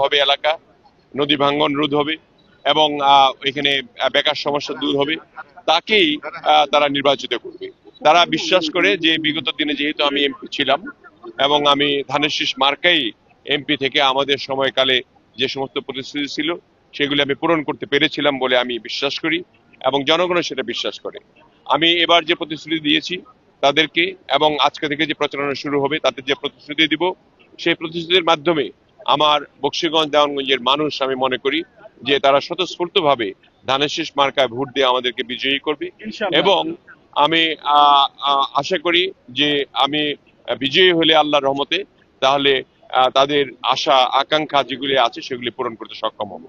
হবে এলাকা, নদী ভাঙ্গন রোধ হবে এবং এখানে বেকার সমস্যা দূর হবে, তাকেই তারা নির্বাচিত করবে। তারা বিশ্বাস করে যে বিগত দিনে যেহেতু আমি এমপি ছিলাম এবং আমি ধানের শীষ মার্কাই এমপি থেকে আমাদের সময়কালে যে সমস্ত প্রতিশ্রুতি ছিল সেগুলি আমি পূরণ করতে পেরেছিলাম বলে আমি বিশ্বাস করি এবং জনগণও সেটা বিশ্বাস করে। আমি এবার যে প্রতিশ্রুতি দিয়েছি তাদেরকে এবং আজকে থেকে যে প্রচারণা শুরু হবে তাদের যে প্রতিশ্রুতি দিব সেই প্রতিশ্রুতির মাধ্যমে আমার বকশীগঞ্জ দেওয়ানগঞ্জের মানুষ আমি মনে করি যে তারা স্বতঃস্ফূর্তভাবে ধানের শীষ মার্কায় ভোট দিয়ে আমাদেরকে বিজয়ী করবে এবং আমি আশা করি যে আমি বিজয়ী হলে আল্লাহর রহমতে তাহলে তাদের আশা আকাঙ্ক্ষা যেগুলি আছে সেগুলি পূরণ করতে সক্ষম হব।